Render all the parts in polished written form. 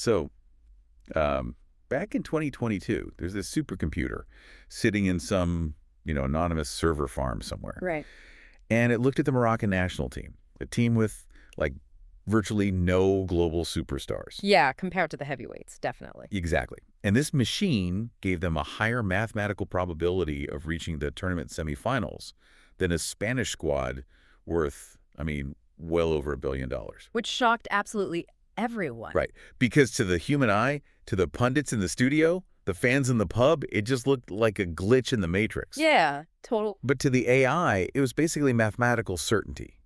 So, back in 2022, there's this supercomputer sitting in some, anonymous server farm somewhere. Right. And it looked at the Moroccan national team, a team with, like, virtually no global superstars. Yeah, compared to the heavyweights, definitely. Exactly. And this machine gave them a higher mathematical probability of reaching the tournament semifinals than a Spanish squad worth, well over $1 billion. Which shocked absolutely everyone. Right. Because to the human eye, to the pundits in the studio, the fans in the pub, it just looked like a glitch in the matrix. Yeah, total. But to the AI, it was basically mathematical certainty.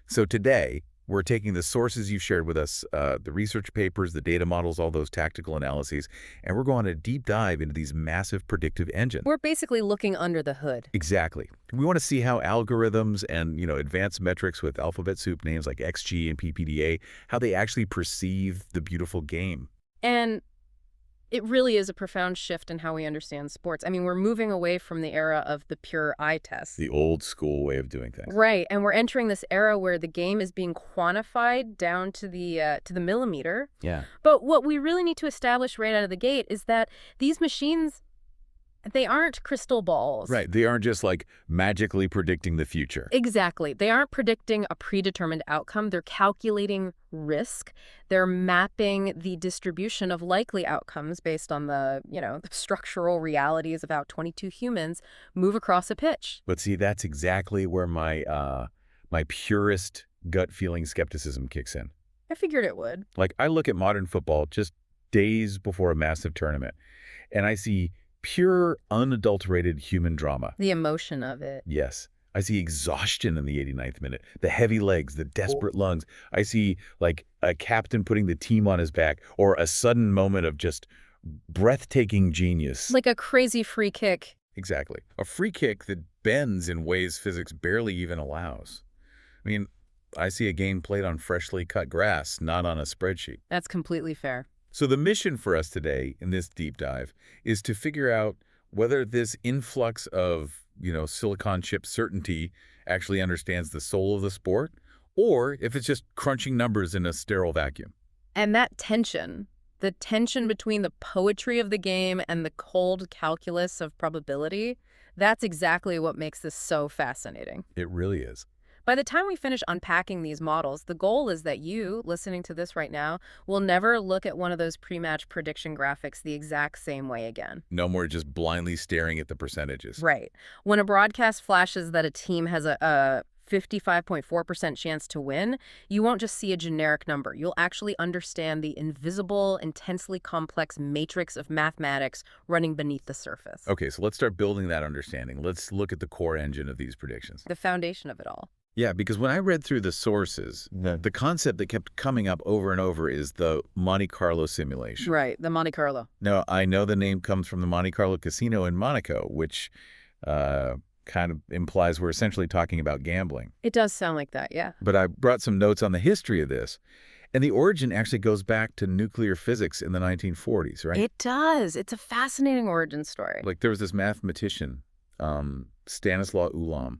So today, we're taking the sources you shared with us, the research papers, the data models, all those tactical analyses, and we're going to deep dive into these massive predictive engines. We're basically looking under the hood. Exactly. We want to see how algorithms and, advanced metrics with alphabet soup names like XG and PPDA, how they actually perceive the beautiful game. And it really is a profound shift in how we understand sports. We're moving away from the era of the pure eye test. The old school way of doing things. Right, and we're entering this era where the game is being quantified down to the millimeter. Yeah. But what we really need to establish right out of the gate is that these machines, they aren't crystal balls. Right. They aren't just like magically predicting the future. Exactly. They aren't predicting a predetermined outcome. They're calculating risk. They're mapping the distribution of likely outcomes based on the structural realities of how 22 humans move across a pitch. But see, that's exactly where my purest gut feeling skepticism kicks in. I figured it would. Like, I look at modern football just days before a massive tournament, and I see pure, unadulterated human drama. The emotion of it. Yes. I see exhaustion in the 89th minute, the heavy legs, the desperate lungs. I see, like, a captain putting the team on his back, or a sudden moment of just breathtaking genius. Like a crazy free kick. Exactly. A free kick that bends in ways physics barely even allows. I see a game played on freshly cut grass, not on a spreadsheet. That's completely fair. So the mission for us today in this deep dive is to figure out whether this influx of, silicon chip certainty actually understands the soul of the sport, or if it's just crunching numbers in a sterile vacuum. And that tension, the tension between the poetry of the game and the cold calculus of probability, that's exactly what makes this so fascinating. It really is. By the time we finish unpacking these models, the goal is that you, listening to this right now, will never look at one of those pre-match prediction graphics the exact same way again. No more just blindly staring at the percentages. Right. When a broadcast flashes that a team has a 55.4% chance to win, you won't just see a generic number. You'll actually understand the invisible, intensely complex matrix of mathematics running beneath the surface. Okay, so let's start building that understanding. Let's look at the core engine of these predictions. The foundation of it all. Yeah, because when I read through the sources, the concept that kept coming up over and over is the Monte Carlo simulation. Right, the Monte Carlo. Now, I know the name comes from the Monte Carlo casino in Monaco, which kind of implies we're essentially talking about gambling. It does sound like that, yeah. But I brought some notes on the history of this, and the origin actually goes back to nuclear physics in the 1940s, right? It does. It's a fascinating origin story. Like, there was this mathematician, Stanislaw Ulam.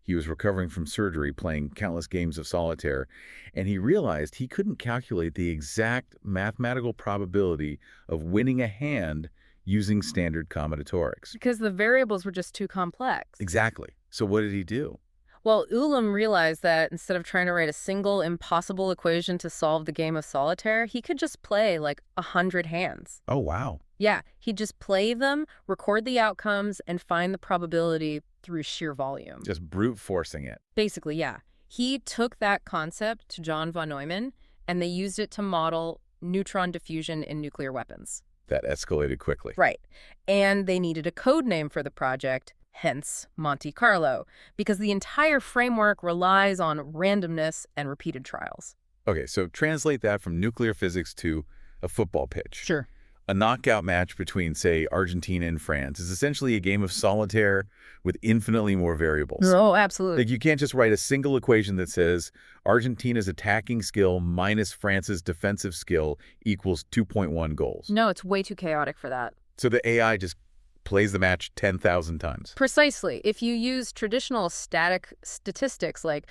He was recovering from surgery, playing countless games of solitaire, and he realized he couldn't calculate the exact mathematical probability of winning a hand using standard combinatorics. Because the variables were just too complex. Exactly. So what did he do? Well, Ulam realized that instead of trying to write a single impossible equation to solve the game of solitaire, he could just play like 100 hands. Oh, wow. Yeah, he'd just play them, record the outcomes, and find the probability through sheer volume. Just brute forcing it. Basically, yeah. He took that concept to John von Neumann, and they used it to model neutron diffusion in nuclear weapons. That escalated quickly. Right. And they needed a code name for the project, hence Monte Carlo, because the entire framework relies on randomness and repeated trials. Okay, so translate that from nuclear physics to a football pitch. Sure. A knockout match between, say, Argentina and France is essentially a game of solitaire with infinitely more variables. Oh, absolutely. Like, you can't just write a single equation that says Argentina's attacking skill minus France's defensive skill equals 2.1 goals. No, it's way too chaotic for that. So the AI just plays the match 10,000 times. Precisely. If you use traditional static statistics like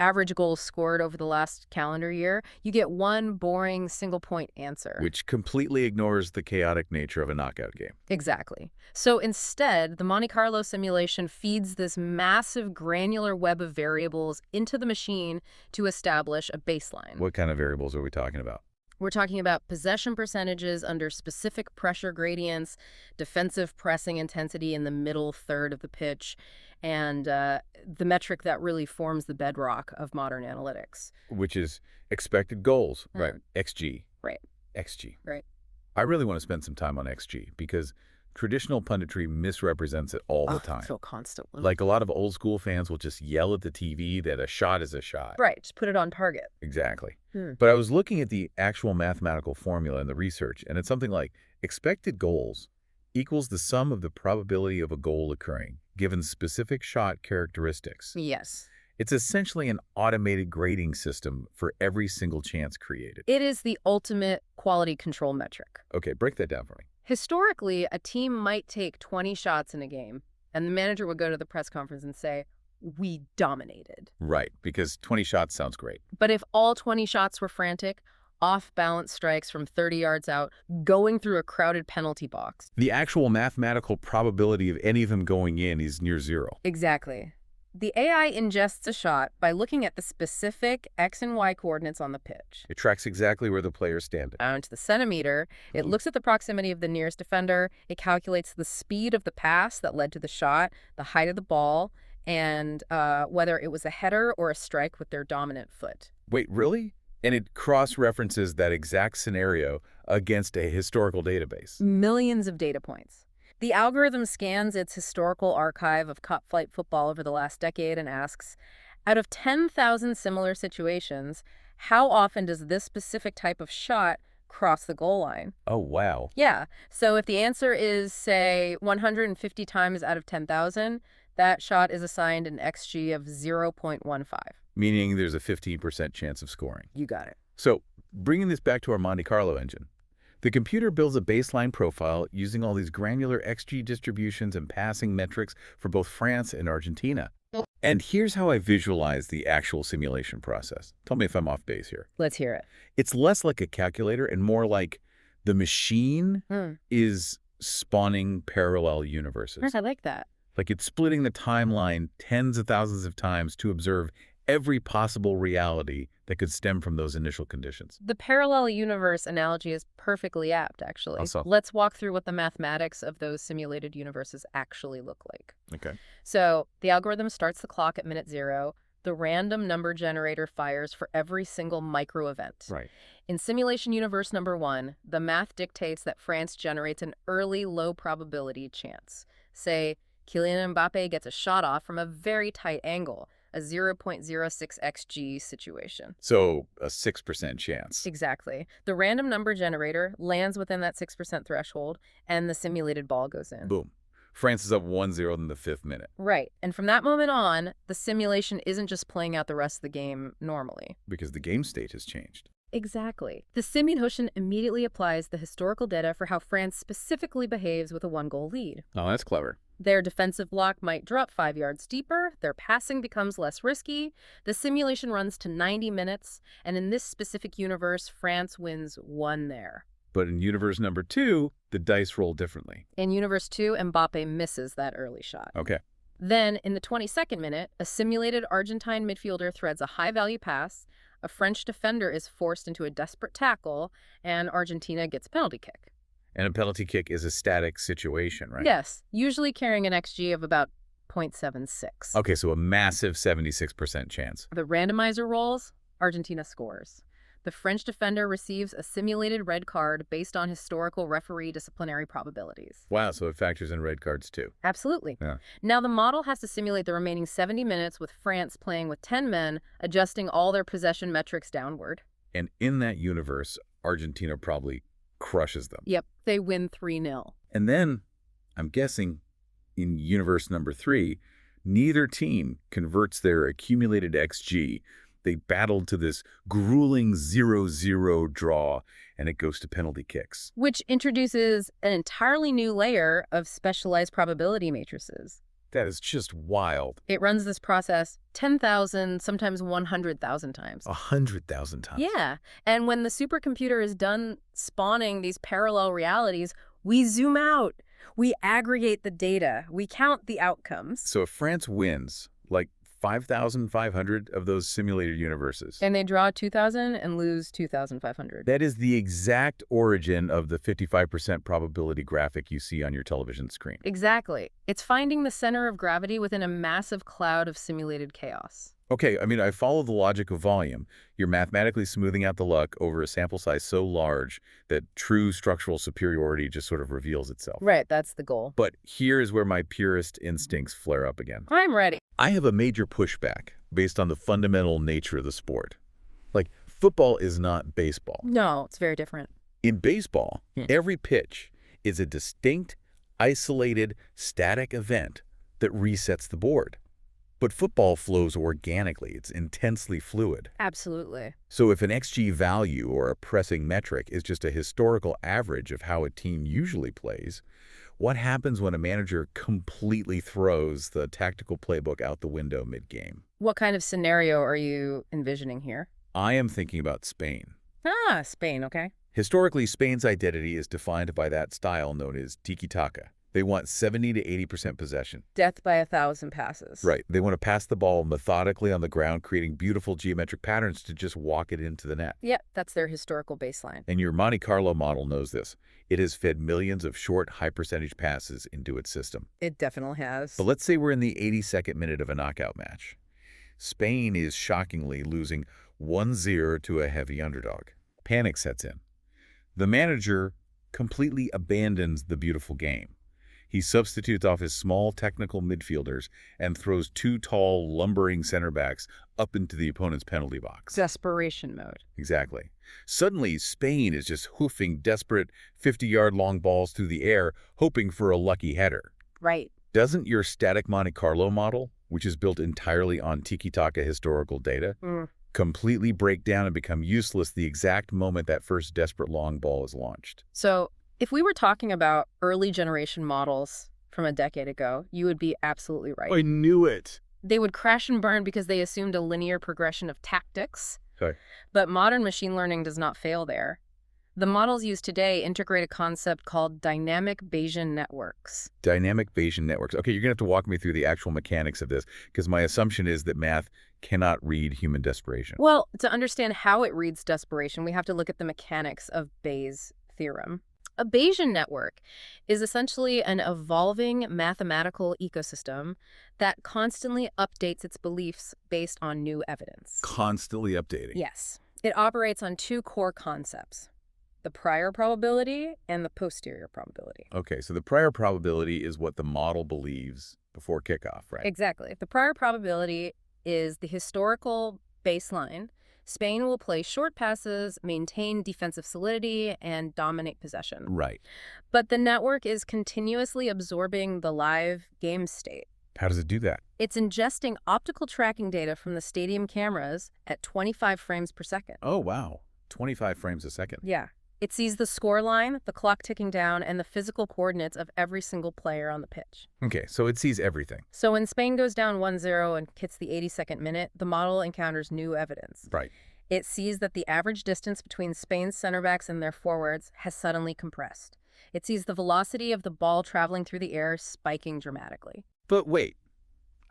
average goals scored over the last calendar year, you get one boring single-point answer. Which completely ignores the chaotic nature of a knockout game. Exactly. So instead, the Monte Carlo simulation feeds this massive granular web of variables into the machine to establish a baseline. What kind of variables are we talking about? We're talking about possession percentages under specific pressure gradients, defensive pressing intensity in the middle third of the pitch, and the metric that really forms the bedrock of modern analytics. Which is expected goals, right? XG. Right. XG. Right. I really want to spend some time on XG because traditional punditry misrepresents it all the time. So constantly. Like a lot of old school fans will just yell at the TV that a shot is a shot. Right, just put it on target. Exactly. But I was looking at the actual mathematical formula in the research, and it's something like expected goals equals the sum of the probability of a goal occurring, given specific shot characteristics. Yes. It's essentially an automated grading system for every single chance created. It is the ultimate quality control metric. Okay, break that down for me. Historically, a team might take 20 shots in a game, and the manager would go to the press conference and say, "We dominated." Right, because 20 shots sounds great. But if all 20 shots were frantic, off-balance strikes from 30 yards out, going through a crowded penalty box. The actual mathematical probability of any of them going in is near zero. Exactly. The AI ingests a shot by looking at the specific X and Y coordinates on the pitch. It tracks exactly where the players stand. Down to the centimeter, it looks at the proximity of the nearest defender, it calculates the speed of the pass that led to the shot, the height of the ball, and whether it was a header or a strike with their dominant foot. Wait, really? And it cross-references that exact scenario against a historical database. Millions of data points. The algorithm scans its historical archive of top-flight football over the last decade and asks, out of 10,000 similar situations, how often does this specific type of shot cross the goal line? Oh, wow. Yeah. So if the answer is, say, 150 times out of 10,000, that shot is assigned an XG of 0.15. Meaning there's a 15% chance of scoring. You got it. So, bringing this back to our Monte Carlo engine, the computer builds a baseline profile using all these granular XG distributions and passing metrics for both France and Argentina. And here's how I visualize the actual simulation process. Tell me if I'm off base here. Let's hear it. It's less like a calculator and more like the machine is spawning parallel universes. I like that. Like it's splitting the timeline tens of thousands of times to observe every possible reality that could stem from those initial conditions. The parallel universe analogy is perfectly apt, actually. Also. Let's walk through what the mathematics of those simulated universes actually look like. Okay. So the algorithm starts the clock at minute 0. The random number generator fires for every single micro event. Right. In simulation universe number 1, the math dictates that France generates an early low probability chance. Say, Kylian Mbappe gets a shot off from a very tight angle, a 0.06 xg situation. So a 6% chance. Exactly. The random number generator lands within that 6% threshold, and the simulated ball goes in. Boom. France is up 1-0 in the 5th minute. Right. And from that moment on, the simulation isn't just playing out the rest of the game normally. Because the game state has changed. Exactly. The simulation immediately applies the historical data for how France specifically behaves with a 1-goal lead. Oh, that's clever. Their defensive block might drop 5 yards deeper, their passing becomes less risky, the simulation runs to 90 minutes, and in this specific universe, France wins 1 there. But in universe number 2, the dice roll differently. In universe 2, Mbappe misses that early shot. Okay. Then, in the 22nd minute, a simulated Argentine midfielder threads a high-value pass, a French defender is forced into a desperate tackle, and Argentina gets a penalty kick. And a penalty kick is a static situation, right? Yes, usually carrying an XG of about 0.76. Okay, so a massive 76% chance. The randomizer rolls, Argentina scores. The French defender receives a simulated red card based on historical referee disciplinary probabilities. Wow, so it factors in red cards too. Absolutely. Yeah. Now the model has to simulate the remaining 70 minutes with France playing with 10 men, adjusting all their possession metrics downward. And in that universe, Argentina probably crushes them. Yep, they win 3-0. And then, I'm guessing, in universe number 3, neither team converts their accumulated XG. They battled to this grueling 0-0 draw, and it goes to penalty kicks. Which introduces an entirely new layer of specialized probability matrices. That is just wild. It runs this process 10,000, sometimes 100,000 times. 100,000 times. Yeah. And when the supercomputer is done spawning these parallel realities, we zoom out. We aggregate the data. We count the outcomes. So if France wins, like 5,500 of those simulated universes. And they draw 2,000 and lose 2,500. That is the exact origin of the 55% probability graphic you see on your television screen. Exactly. It's finding the center of gravity within a massive cloud of simulated chaos. Okay, I mean, I follow the logic of volume. You're mathematically smoothing out the luck over a sample size so large that true structural superiority just sort of reveals itself. Right, that's the goal. But here is where my purist instincts flare up again. I'm ready. I have a major pushback based on the fundamental nature of the sport. Like, football is not baseball. No, it's very different. In baseball, every pitch is a distinct, isolated, static event that resets the board. But football flows organically. It's intensely fluid. Absolutely. So if an XG value or a pressing metric is just a historical average of how a team usually plays, what happens when a manager completely throws the tactical playbook out the window mid-game? What kind of scenario are you envisioning here? I am thinking about Spain. Ah, Spain, okay. Historically, Spain's identity is defined by that style known as tiki-taka. They want 70 to 80% possession. Death by 1,000 passes. Right. They want to pass the ball methodically on the ground, creating beautiful geometric patterns to just walk it into the net. Yep, that's their historical baseline. And your Monte Carlo model knows this. It has fed millions of short, high-percentage passes into its system. It definitely has. But let's say we're in the 82nd minute of a knockout match. Spain is shockingly losing 1-0 to a heavy underdog. Panic sets in. The manager completely abandons the beautiful game. He substitutes off his small technical midfielders and throws two tall, lumbering center backs up into the opponent's penalty box. Desperation mode. Exactly. Suddenly, Spain is just hoofing desperate 50-yard long balls through the air, hoping for a lucky header. Right. Doesn't your static Monte Carlo model, which is built entirely on tiki-taka historical data, completely break down and become useless the exact moment that first desperate long ball is launched? So if we were talking about early generation models from a decade ago, you would be absolutely right. I knew it. They would crash and burn because they assumed a linear progression of tactics. Okay. But modern machine learning does not fail there. The models used today integrate a concept called dynamic Bayesian networks. Dynamic Bayesian networks. Okay, you're going to have to walk me through the actual mechanics of this, because my assumption is that math cannot read human desperation. Well, to understand how it reads desperation, we have to look at the mechanics of Bayes' theorem. A Bayesian network is essentially an evolving mathematical ecosystem that constantly updates its beliefs based on new evidence. Constantly updating. Yes. It operates on two core concepts: the prior probability and the posterior probability. Okay, so the prior probability is what the model believes before kickoff, right? Exactly. The prior probability is the historical baseline. Spain will play short passes, maintain defensive solidity, and dominate possession. Right. But the network is continuously absorbing the live game state. How does it do that? It's ingesting optical tracking data from the stadium cameras at 25 frames per second. Oh, wow. 25 frames a second. Yeah. It sees the score line, the clock ticking down, and the physical coordinates of every single player on the pitch. Okay, so it sees everything. So when Spain goes down 1-0 and hits the 82nd minute, the model encounters new evidence. Right. It sees that the average distance between Spain's center backs and their forwards has suddenly compressed. It sees the velocity of the ball traveling through the air spiking dramatically. But wait,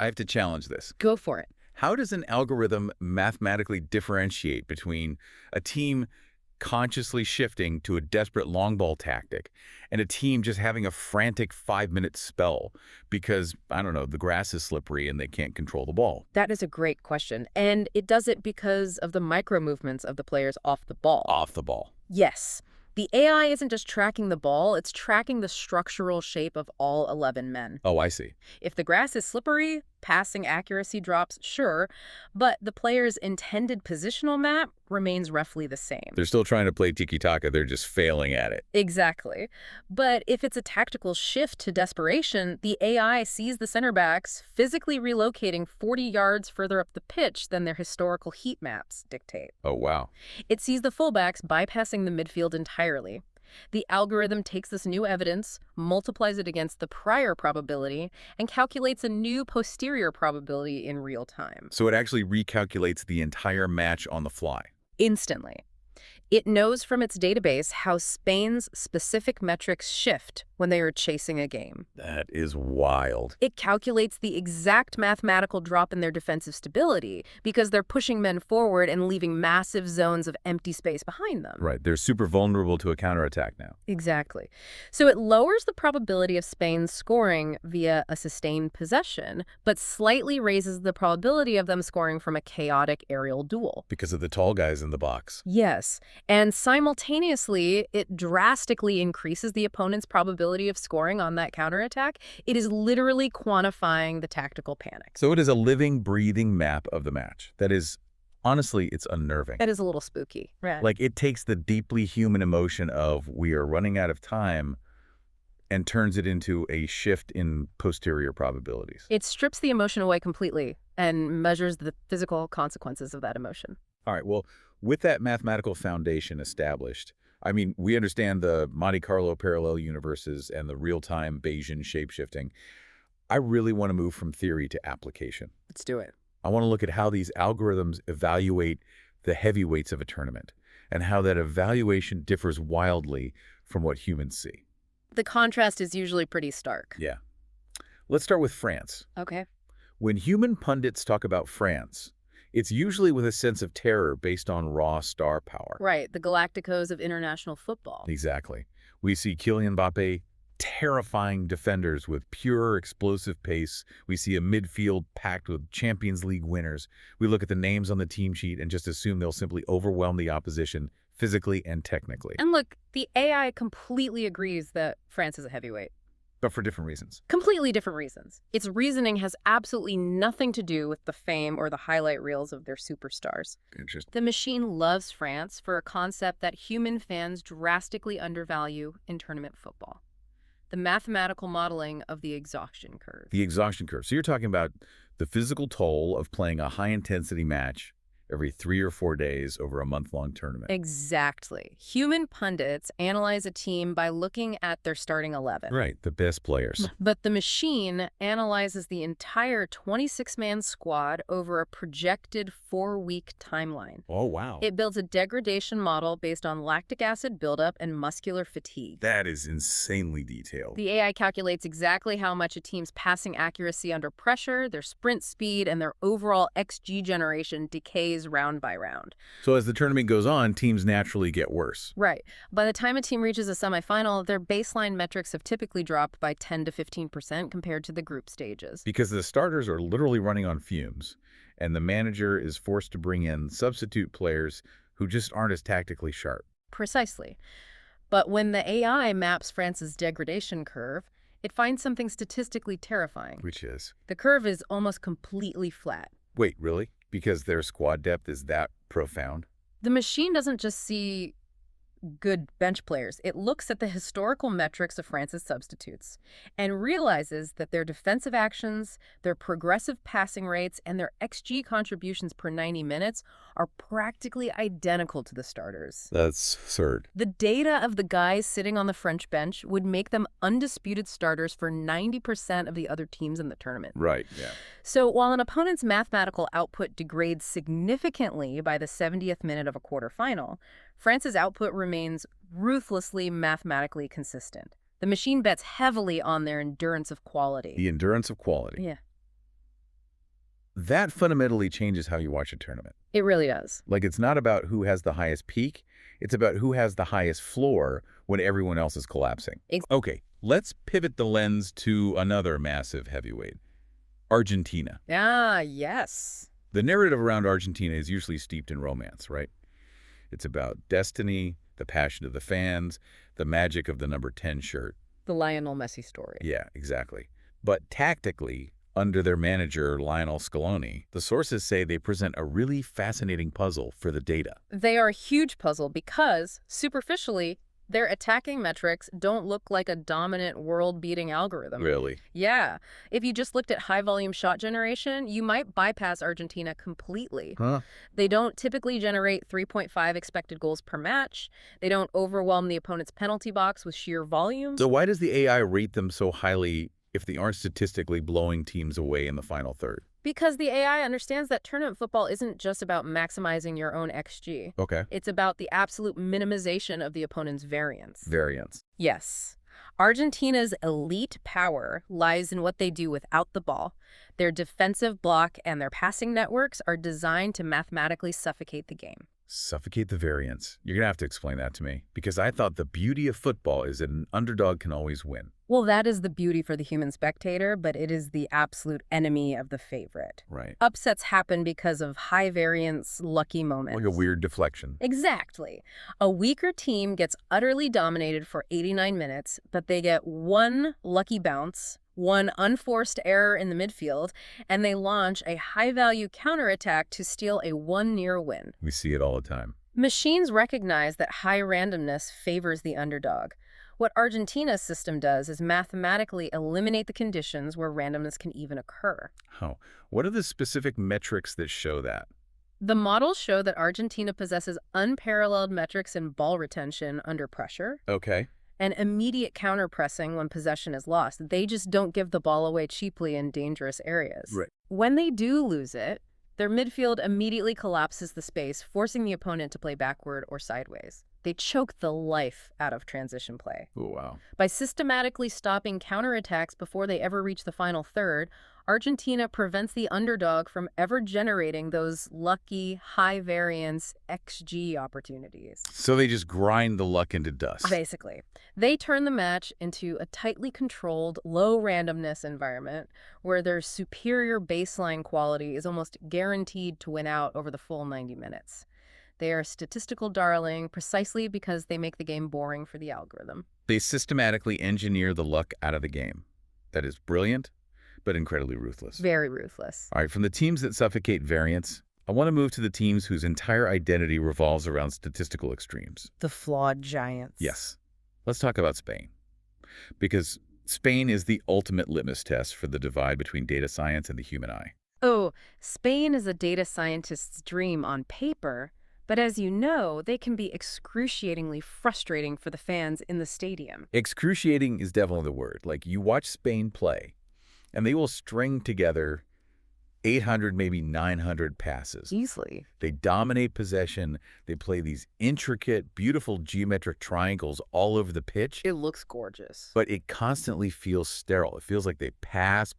I have to challenge this. Go for it. How does an algorithm mathematically differentiate between a team consciously shifting to a desperate long ball tactic and a team just having a frantic 5-minute spell because, I don't know, the grass is slippery and they can't control the ball? That is a great question. And it does it because of the micro movements of the players off the ball. Off the ball. Yes. The AI isn't just tracking the ball, it's tracking the structural shape of all 11 men. Oh, I see. If the grass is slippery, passing accuracy drops, sure, but the player's intended positional map remains roughly the same. They're still trying to play tiki-taka, they're just failing at it. Exactly. But if it's a tactical shift to desperation, the AI sees the center backs physically relocating 40 yards further up the pitch than their historical heat maps dictate. Oh, wow. It sees the fullbacks bypassing the midfield entirely. The algorithm takes this new evidence, multiplies it against the prior probability, and calculates a new posterior probability in real time. So it actually recalculates the entire match on the fly. Instantly. It knows from its database how Spain's specific metrics shift when they are chasing a game. That is wild. It calculates the exact mathematical drop in their defensive stability because they're pushing men forward and leaving massive zones of empty space behind them. Right. They're super vulnerable to a counterattack now. Exactly. So it lowers the probability of Spain's scoring via a sustained possession, but slightly raises the probability of them scoring from a chaotic aerial duel. Because of the tall guys in the box. Yes, and simultaneously, it drastically increases the opponent's probability of scoring on that counterattack. It is literally quantifying the tactical panic. So it is a living, breathing map of the match. That is, honestly, it's unnerving. That is a little spooky. Right. Like, it takes the deeply human emotion of we are running out of time and turns it into a shift in posterior probabilities. It strips the emotion away completely and measures the physical consequences of that emotion. All right, well, with that mathematical foundation established, I mean, we understand the Monte Carlo parallel universes and the real-time Bayesian shapeshifting. I really want to move from theory to application. Let's do it. I want to look at how these algorithms evaluate the heavyweights of a tournament and how that evaluation differs wildly from what humans see. The contrast is usually pretty stark. Yeah. Let's start with France. Okay. When human pundits talk about France, it's usually with a sense of terror based on raw star power. Right, the Galacticos of international football. Exactly. We see Kylian Mbappe, terrifying defenders with pure explosive pace. We see a midfield packed with Champions League winners. We look at the names on the team sheet and just assume they'll simply overwhelm the opposition physically and technically. And look, the AI completely agrees that France is a heavyweight. But for different reasons. Completely different reasons. Its reasoning has absolutely nothing to do with the fame or the highlight reels of their superstars. Interesting. The machine loves France for a concept that human fans drastically undervalue in tournament football. The mathematical modeling of the exhaustion curve. The exhaustion curve. So you're talking about the physical toll of playing a high-intensity match every 3 or 4 days over a month-long tournament. Exactly. Human pundits analyze a team by looking at their starting 11. Right, the best players. But the machine analyzes the entire 26-man squad over a projected 4-week timeline. Oh, wow. It builds a degradation model based on lactic acid buildup and muscular fatigue. That is insanely detailed. The AI calculates exactly how much a team's passing accuracy under pressure, their sprint speed, and their overall XG generation decays round by round. So as the tournament goes on, teams naturally get worse. Right. By the time a team reaches a semifinal, their baseline metrics have typically dropped by 10 to 15% compared to the group stages. Because the starters are literally running on fumes, and the manager is forced to bring in substitute players who just aren't as tactically sharp. Precisely. But when the AI maps France's degradation curve, it finds something statistically terrifying. Which is? The curve is almost completely flat. Wait, really? Because their squad depth is that profound? The machine doesn't just see good bench players. It looks at the historical metrics of France's substitutes and realizes that their defensive actions, their progressive passing rates, and their XG contributions per 90 minutes are practically identical to the starters. That's absurd. The data of the guys sitting on the French bench would make them undisputed starters for 90% of the other teams in the tournament. Right, yeah. So while an opponent's mathematical output degrades significantly by the 70th minute of a quarterfinal, France's output remains ruthlessly mathematically consistent. The machine bets heavily on their endurance of quality. The endurance of quality. Yeah. That fundamentally changes how you watch a tournament. It really does. Like, it's not about who has the highest peak. It's about who has the highest floor when everyone else is collapsing. Okay, let's pivot the lens to another massive heavyweight, Argentina. Ah, yes. The narrative around Argentina is usually steeped in romance, right? It's about destiny, the passion of the fans, the magic of the number 10 shirt. The Lionel Messi story. Yeah, exactly. But tactically, under their manager, Lionel Scaloni, the sources say they present a really fascinating puzzle for the data. They are a huge puzzle because, superficially, Their attacking metrics don't look like a dominant world-beating algorithm. Really? Yeah, if you just looked at high-volume shot generation, you might bypass Argentina completely. Huh? They don't typically generate 3.5 expected goals per match. They don't overwhelm the opponent's penalty box with sheer volume. So why does the AI rate them so highly if they aren't statistically blowing teams away in the final third? Because the AI understands that tournament football isn't just about maximizing your own XG. Okay. It's about the absolute minimization of the opponent's variance. Variance. Yes. Argentina's elite power lies in what they do without the ball. Their defensive block and their passing networks are designed to mathematically suffocate the game. Suffocate the variance. You're going to have to explain that to me, because I thought the beauty of football is that an underdog can always win. Well, that is the beauty for the human spectator, but it is the absolute enemy of the favorite. Right. Upsets happen because of high variance, lucky moments. Like a weird deflection. Exactly. A weaker team gets utterly dominated for 89 minutes, but they get one lucky bounce, one unforced error in the midfield, and they launch a high-value counterattack to steal a one-near win. We see it all the time. Machines recognize that high randomness favors the underdog. What Argentina's system does is mathematically eliminate the conditions where randomness can even occur. Oh, what are the specific metrics that show that? The models show that Argentina possesses unparalleled metrics in ball retention under pressure Okay. and immediate counter-pressing when possession is lost. They just don't give the ball away cheaply in dangerous areas. Right. When they do lose it, their midfield immediately collapses the space, forcing the opponent to play backward or sideways. They choke the life out of transition play. Oh, wow. By systematically stopping counterattacks before they ever reach the final third, Argentina prevents the underdog from ever generating those lucky, high-variance XG opportunities. So they just grind the luck into dust. Basically, they turn the match into a tightly controlled, low-randomness environment where their superior baseline quality is almost guaranteed to win out over the full 90 minutes. They are a statistical darling precisely because they make the game boring for the algorithm. They systematically engineer the luck out of the game. That is brilliant, but incredibly ruthless. Very ruthless. All right, from the teams that suffocate variance, I want to move to the teams whose entire identity revolves around statistical extremes. The flawed giants. Yes. Let's talk about Spain. Because Spain is the ultimate litmus test for the divide between data science and the human eye. Oh, Spain is a data scientist's dream on paper, but as you know, they can be excruciatingly frustrating for the fans in the stadium. Excruciating is definitely the word. Like, you watch Spain play, and they will string together 800, maybe 900 passes. Easily. They dominate possession. They play these intricate, beautiful geometric triangles all over the pitch. It looks gorgeous. But it constantly feels sterile. It feels like they pass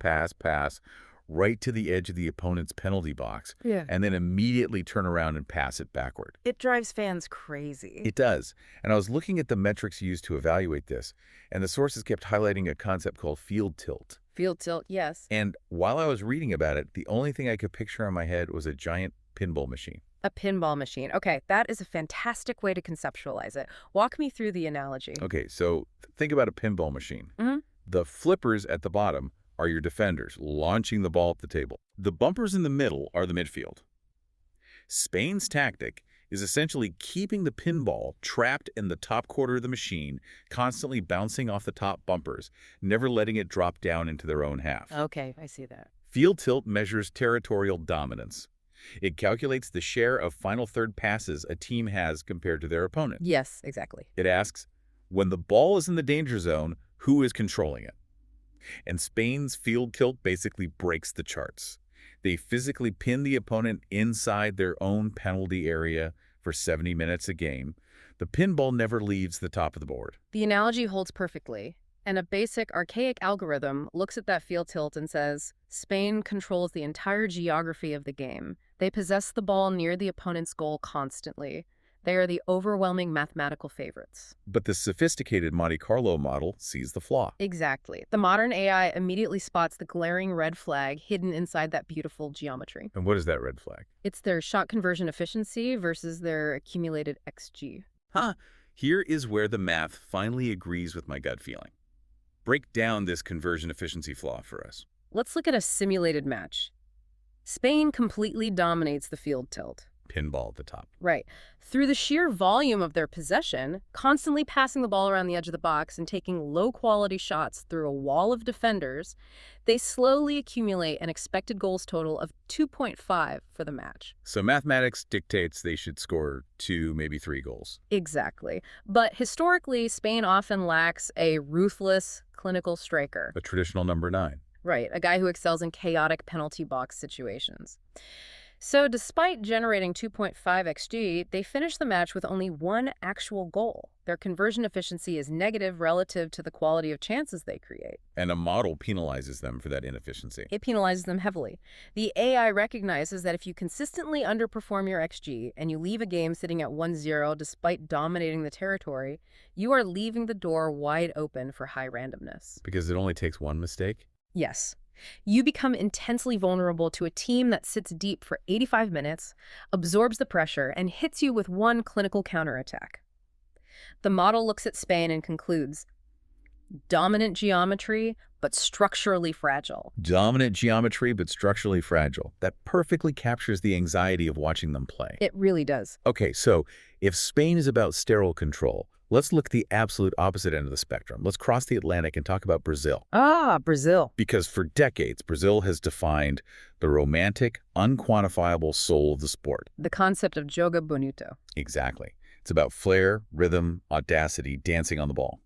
right to the edge of the opponent's penalty box, Yeah. and then immediately turn around and pass it backward. It drives fans crazy. It does. And I was looking at the metrics used to evaluate this, and the sources kept highlighting a concept called field tilt. Field tilt, yes. And while I was reading about it, the only thing I could picture in my head was a giant pinball machine. A pinball machine. Okay, that is a fantastic way to conceptualize it. Walk me through the analogy. Okay, so think about a pinball machine. Mm-hmm. The flippers at the bottom are your defenders, launching the ball up the table. The bumpers in the middle are the midfield. Spain's tactic is essentially keeping the pinball trapped in the top quarter of the machine, constantly bouncing off the top bumpers, never letting it drop down into their own half. Okay, I see that. Field tilt measures territorial dominance. It calculates the share of final third passes a team has compared to their opponent. Yes, exactly. It asks, when the ball is in the danger zone, who is controlling it? And Spain's field tilt basically breaks the charts. They physically pin the opponent inside their own penalty area for 70 minutes a game. The pinball never leaves the top of the board. The analogy holds perfectly. And a basic, archaic algorithm looks at that field tilt and says, Spain controls the entire geography of the game. They possess the ball near the opponent's goal constantly. They are the overwhelming mathematical favorites. But the sophisticated Monte Carlo model sees the flaw. Exactly. The modern AI immediately spots the glaring red flag hidden inside that beautiful geometry. And what is that red flag? It's their shot conversion efficiency versus their accumulated XG. Here is where the math finally agrees with my gut feeling. Break down this conversion efficiency flaw for us. Let's look at a simulated match. Spain completely dominates the field tilt. pinball at the top. Right. Through the sheer volume of their possession, constantly passing the ball around the edge of the box and taking low-quality shots through a wall of defenders, they slowly accumulate an expected goals total of 2.5 for the match. So mathematics dictates they should score 2, maybe 3 goals. Exactly. But historically, Spain often lacks a ruthless, clinical striker. A traditional number 9. Right, a guy who excels in chaotic penalty box situations. So despite generating 2.5 xG, they finish the match with only 1 actual goal. Their conversion efficiency is negative relative to the quality of chances they create. And a model penalizes them for that inefficiency. It penalizes them heavily. The AI recognizes that if you consistently underperform your xG and you leave a game sitting at 1-0 despite dominating the territory, you are leaving the door wide open for high randomness. Because it only takes 1 mistake? Yes. You become intensely vulnerable to a team that sits deep for 85 minutes, absorbs the pressure, and hits you with 1 clinical counterattack. The model looks at Spain and concludes, dominant geometry, but structurally fragile. Dominant geometry, but structurally fragile. That perfectly captures the anxiety of watching them play. It really does. Okay, so if Spain is about sterile control, let's look at the absolute opposite end of the spectrum. Let's cross the Atlantic and talk about Brazil. Ah, Brazil. Because for decades, Brazil has defined the romantic, unquantifiable soul of the sport. The concept of jogo bonito. Exactly. It's about flair, rhythm, audacity, dancing on the ball.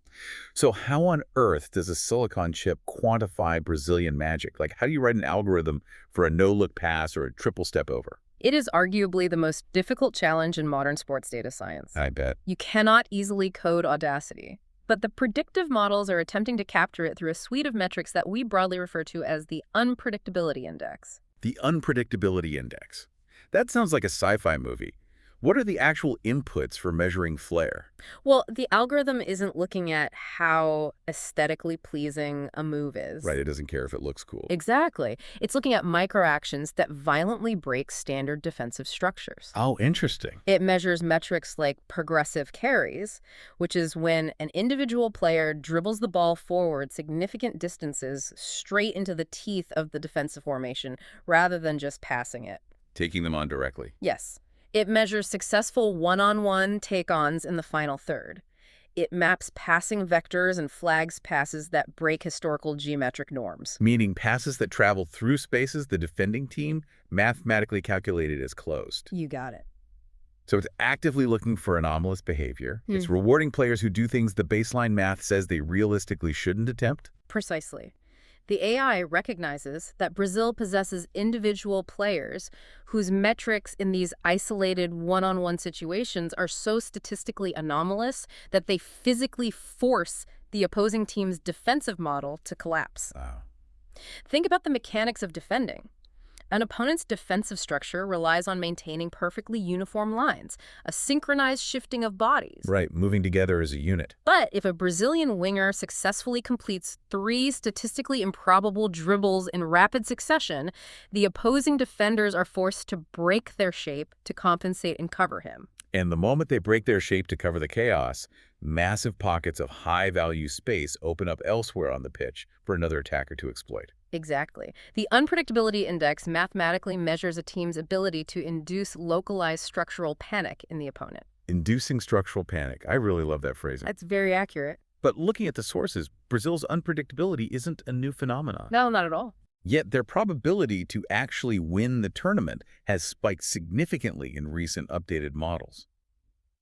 So how on earth does a silicon chip quantify Brazilian magic? Like, how do you write an algorithm for a no-look pass or a triple step over? It is arguably the most difficult challenge in modern sports data science. I bet. You cannot easily code audacity. But the predictive models are attempting to capture it through a suite of metrics that we broadly refer to as the unpredictability index. The unpredictability index. That sounds like a sci-fi movie. What are the actual inputs for measuring flair? Well, the algorithm isn't looking at how aesthetically pleasing a move is. Right, it doesn't care if it looks cool. Exactly. It's looking at microactions that violently break standard defensive structures. Oh, interesting. It measures metrics like progressive carries, which is when an individual player dribbles the ball forward significant distances straight into the teeth of the defensive formation rather than just passing it. Taking them on directly. Yes. It measures successful one-on-one take-ons in the final third. It maps passing vectors and flags passes that break historical geometric norms. Meaning passes that travel through spaces the defending team mathematically calculated as closed. You got it. So it's actively looking for anomalous behavior. It's rewarding players who do things the baseline math says they realistically shouldn't attempt. Precisely. The AI recognizes that Brazil possesses individual players whose metrics in these isolated one-on-one situations are so statistically anomalous that they physically force the opposing team's defensive model to collapse. Wow. Think about the mechanics of defending. An opponent's defensive structure relies on maintaining perfectly uniform lines, a synchronized shifting of bodies. Right, moving together as a unit. But if a Brazilian winger successfully completes 3 statistically improbable dribbles in rapid succession, the opposing defenders are forced to break their shape to compensate and cover him. And the moment they break their shape to cover the chaos, massive pockets of high-value space open up elsewhere on the pitch for another attacker to exploit. Exactly. The unpredictability index mathematically measures a team's ability to induce localized structural panic in the opponent. Inducing structural panic. I really love that phrasing. That's very accurate. But looking at the sources, Brazil's unpredictability isn't a new phenomenon. No, not at all. Yet their probability to actually win the tournament has spiked significantly in recent updated models.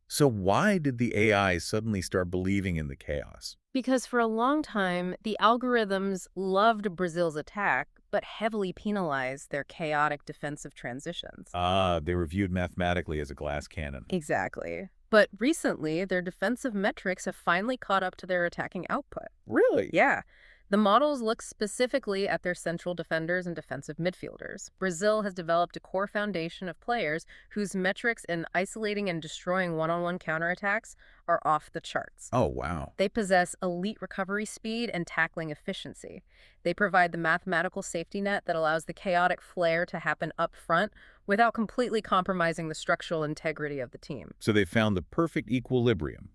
So why did the AI suddenly start believing in the chaos? Because for a long time, the algorithms loved Brazil's attack, but heavily penalized their chaotic defensive transitions. They were viewed mathematically as a glass cannon. Exactly. But recently, their defensive metrics have finally caught up to their attacking output. Really? Yeah. The models look specifically at their central defenders and defensive midfielders. Brazil has developed a core foundation of players whose metrics in isolating and destroying one-on-one counterattacks are off the charts. Oh, wow. They possess elite recovery speed and tackling efficiency. They provide the mathematical safety net that allows the chaotic flair to happen up front without completely compromising the structural integrity of the team. So they found the perfect equilibrium,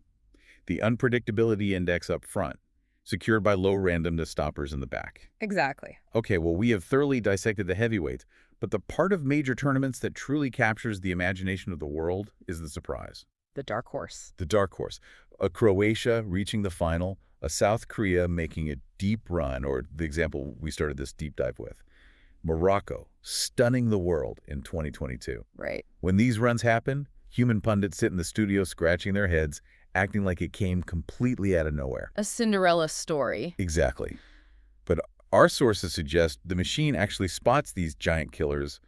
the unpredictability index up front, secured by low randomness stoppers in the back. Exactly. Okay, well, we have thoroughly dissected the heavyweights, But the part of major tournaments that truly captures the imagination of the world is the surprise. The dark horse. The dark horse. A Croatia reaching the final, a South Korea making a deep run, or the example we started this deep dive with. Morocco stunning the world in 2022. Right. When these runs happen, human pundits sit in the studio scratching their heads, acting like it came completely out of nowhere. A Cinderella story. Exactly. But our sources suggest the machine actually spots these giant killers